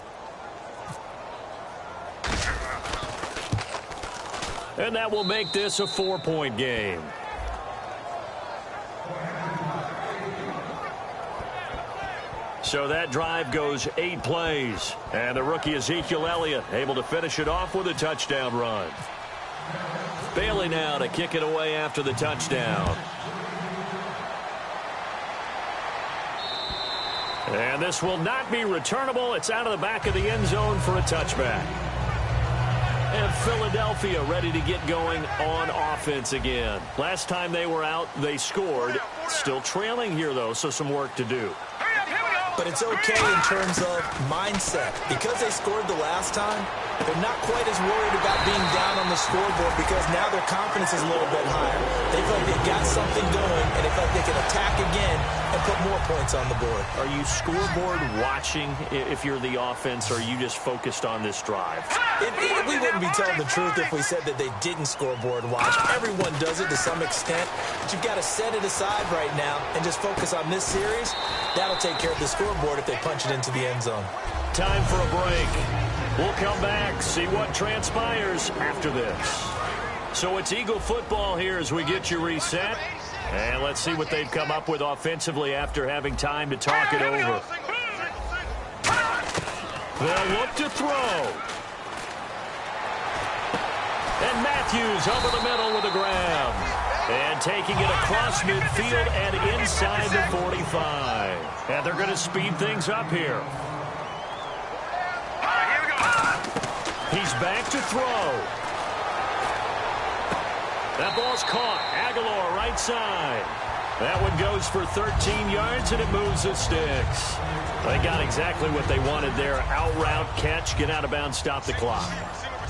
And that will make this a 4-point game. So that drive goes 8 plays. And the rookie Ezekiel Elliott able to finish it off with a touchdown run. Bailey now to kick it away after the touchdown. And this will not be returnable. It's out of the back of the end zone for a touchback. And Philadelphia ready to get going on offense again. Last time they were out, they scored. Still trailing here, though, so some work to do. But it's okay in terms of mindset. Because they scored the last time, they're not quite as worried about being down on the scoreboard because now their confidence is a little bit higher. They feel like they've got something going, and they feel like they can attack again and put more points on the board. Are you scoreboard watching if you're the offense, or are you just focused on this drive? We wouldn't be telling the truth if we said that they didn't scoreboard watch. Everyone does it to some extent, but you've got to set it aside right now and just focus on this series. That'll take care of the scoreboard if they punch it into the end zone. Time for a break. We'll come back, see what transpires after this. So it's Eagle football here as we get you reset. And let's see what they've come up with offensively after having time to talk it over. They'll look to throw. And Matthews over the middle with a grab. And taking it across midfield and inside the 45. And they're going to speed things up here. He's back to throw. That ball's caught. Aguilar right side. That one goes for 13 yards, and it moves the sticks. They got exactly what they wanted there. Out route, catch, get out of bounds, stop the clock.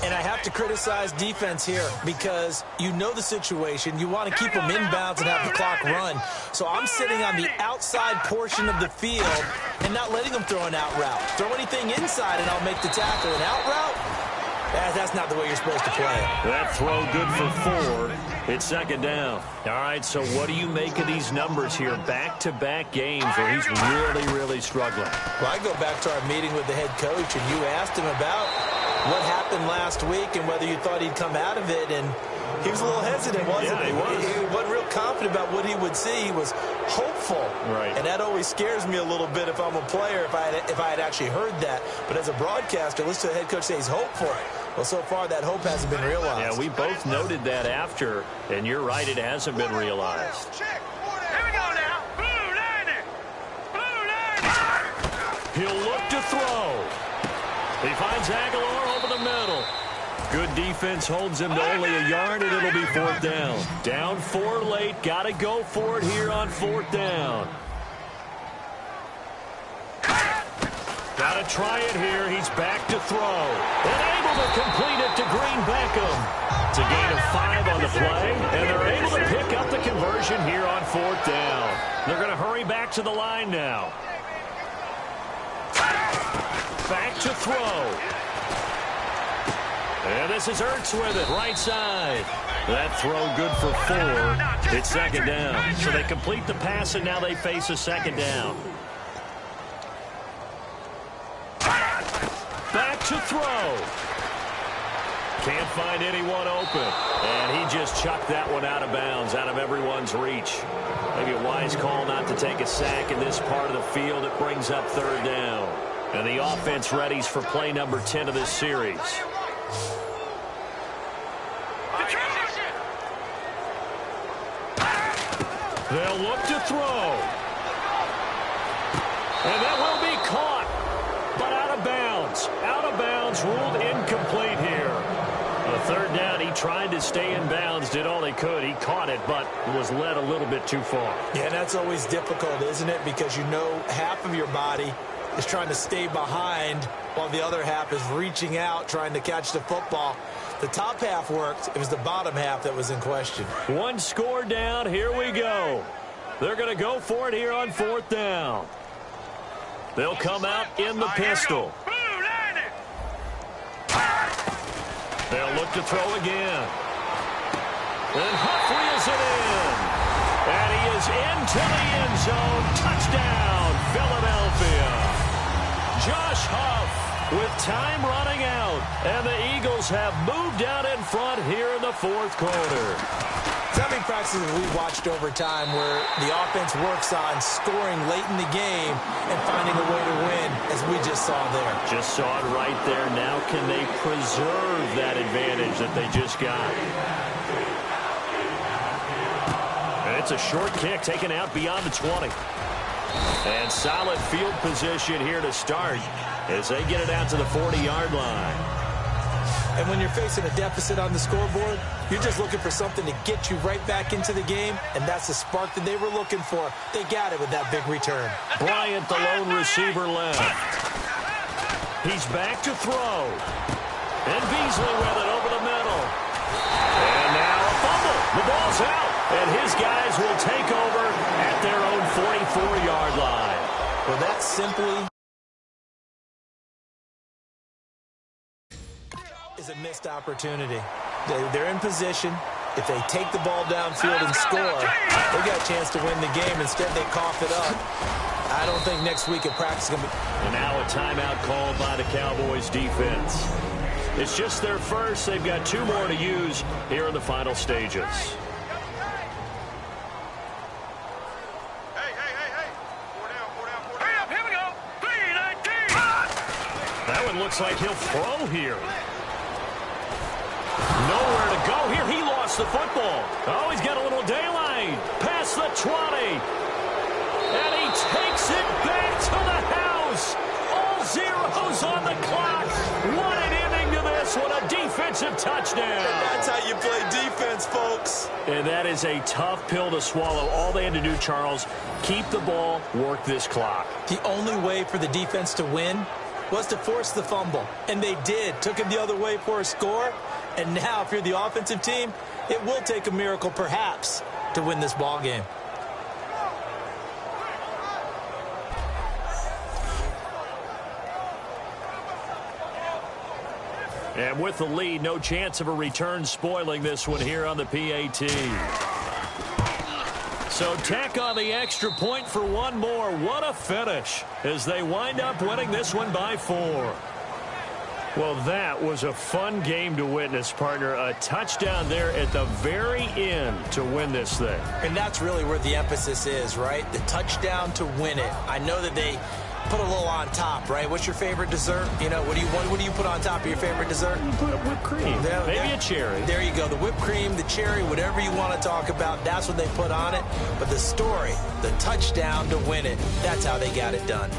And I have to criticize defense here because you know the situation. You want to keep them inbounds and have the clock run. So I'm sitting on the outside portion of the field and not letting them throw an out route. Throw anything inside and I'll make the tackle. An out route? That's not the way you're supposed to play it. That throw good for 4. It's second down. All right, so what do you make of these numbers here? Back-to-back games where he's really, really struggling. Well, I go back to our meeting with the head coach, and you asked him about what happened last week and whether you thought he'd come out of it, and he was a little hesitant, wasn't he? He wasn't real confident about what he would see. He was hopeful. Right. And that always scares me a little bit if I'm a player, if I had actually heard that. But as a broadcaster, listen to the head coach say he's hopeful. Well, so far, that hope hasn't been realized. Yeah, we both noted that after, and you're right, it hasn't been realized. Here we go now. Blue 90. Blue 90. He'll look to throw. He finds Aguilar over the middle. Good defense holds him to only a yard, and it'll be 4th down. Down 4 late. Got to go for it here on 4th down. Got to try it here. He's back to throw. And able to complete it to Green Beckham. It's a gain of 5 on the play, and they're able to pick up the conversion here on 4th down. They're going to hurry back to the line now. Back to throw. And this is Ertz with it, right side. That throw good for 4. It's second down. So they complete the pass, and now they face a second down. Back to throw. Can't find anyone open. And he just chucked that one out of bounds, out of everyone's reach. Maybe a wise call not to take a sack in this part of the field. It brings up 3rd down. And the offense readies for play number 10 of this series. They'll look to throw. And that will be caught. But out of bounds. Out of bounds, ruled incomplete here. The 3rd down, he tried to stay in bounds, did all he could. He caught it, but was led a little bit too far. Yeah, that's always difficult, isn't it? Because you know half of your body is trying to stay behind while the other half is reaching out, trying to catch the football. The top half worked. It was the bottom half that was in question. 1 score down. Here we go. They're going to go for it here on 4th down. They'll come out in the pistol. They'll look to throw again. And Huff reels it in. And he is into the end zone. Touchdown, Philadelphia. Josh Huff with time running out. And the Eagles have moved out in front here in the 4th quarter. How many practices have we watched over time where the offense works on scoring late in the game and finding a way to win, as we just saw there? Just saw it right there. Now can they preserve that advantage that they just got? And it's a short kick taken out beyond the 20. And solid field position here to start as they get it out to the 40-yard line. And when you're facing a deficit on the scoreboard, you're just looking for something to get you right back into the game, and that's the spark that they were looking for. They got it with that big return. Bryant, the lone receiver, left. He's back to throw. And Beasley with it over the middle. And now a fumble. The ball's out. And his guys will take over at their own 44-yard line. Well, that's simply is a missed opportunity. They're in position. If they take the ball downfield and score, they got a chance to win the game. Instead, they cough it up. I don't think next week in practice is going to be... And now a timeout called by the Cowboys defense. It's just their first. They've got 2 more to use here in the final stages. That one looks like he'll throw here. Nowhere to go here. He lost the football. Oh, he's got a little daylight. Past the 20. And he takes it back to the house. All zeros on the clock. What an ending to this one. A defensive touchdown. And that's how you play defense, folks. And that is a tough pill to swallow. All they had to do, Charles, keep the ball, work this clock. The only way for the defense to win was to force the fumble. And they did. Took it the other way for a score. And now, if you're the offensive team, it will take a miracle, perhaps, to win this ball game. And with the lead, no chance of a return spoiling this one here on the PAT. So tack on the extra point for one more. What a finish as they wind up winning this one by 4. Well, that was a fun game to witness, partner. A touchdown there at the very end to win this thing. And that's really where the emphasis is, right? The touchdown to win it. I know that they put a little on top, right? What's your favorite dessert? You know, what do you put on top of your favorite dessert? You put whipped cream. Maybe a cherry. There you go. The whipped cream, the cherry, whatever you want to talk about, that's what they put on it. But the story, the touchdown to win it, that's how they got it done.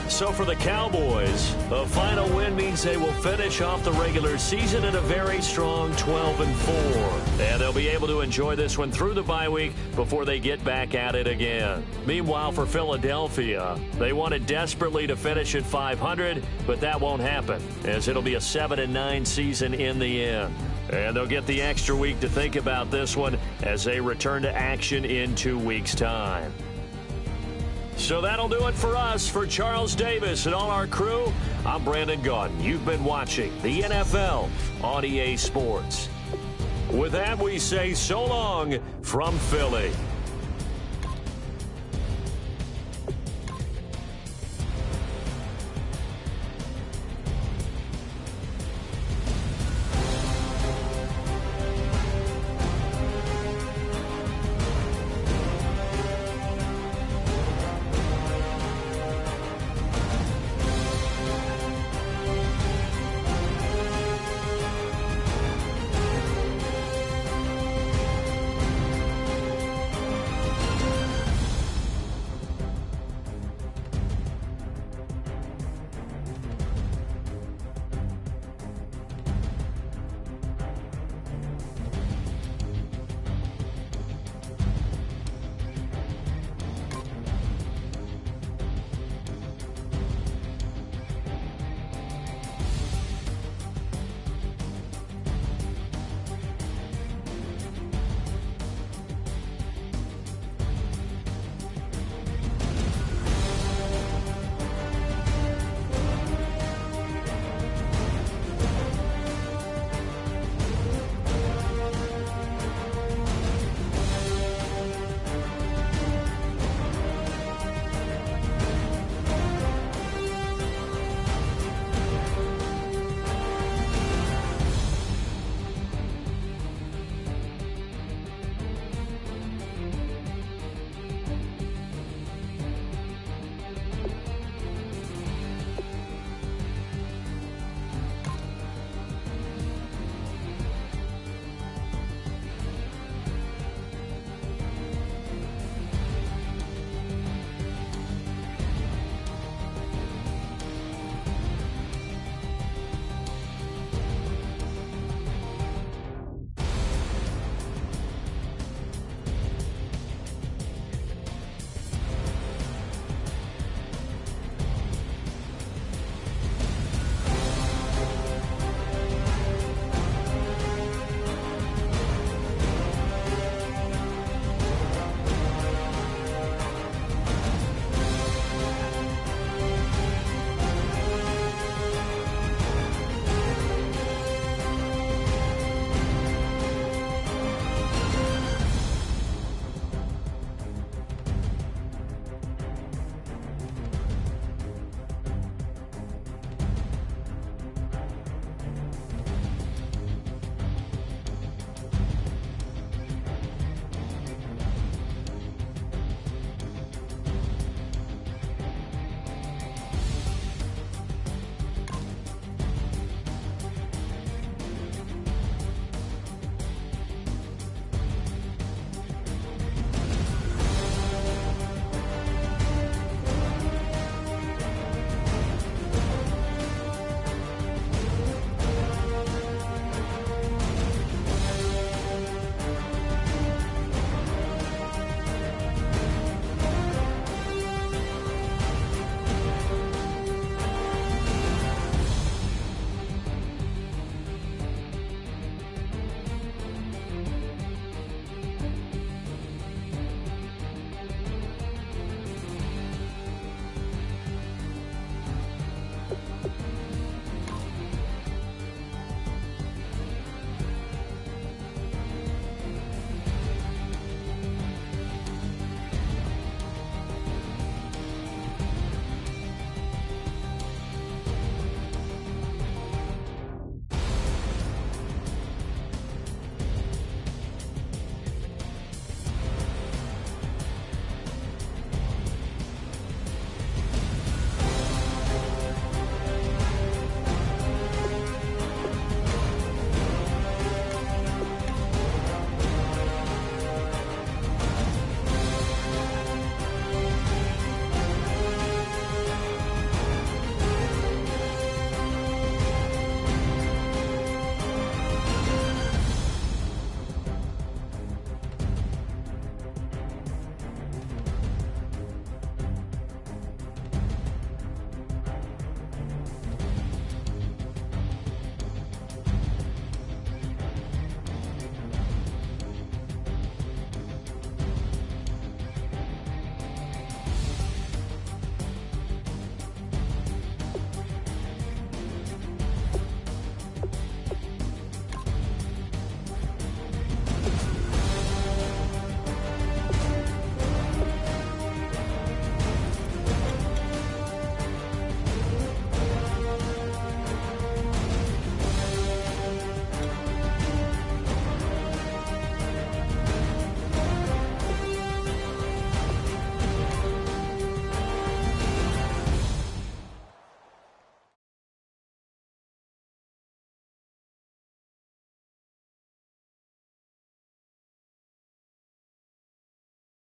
So for the Cowboys, a final win means they will finish off the regular season at a very strong 12-4. And they'll be able to enjoy this one through the bye week before they get back at it again. Meanwhile, for Philadelphia, they wanted desperately to finish at 500, but that won't happen, as it'll be a 7-9 season in the end. And they'll get the extra week to think about this one as they return to action in 2 weeks' time. So that'll do it for us. For Charles Davis and all our crew, I'm Brandon Gaudin. You've been watching the NFL on EA Sports. With that, we say so long from Philly.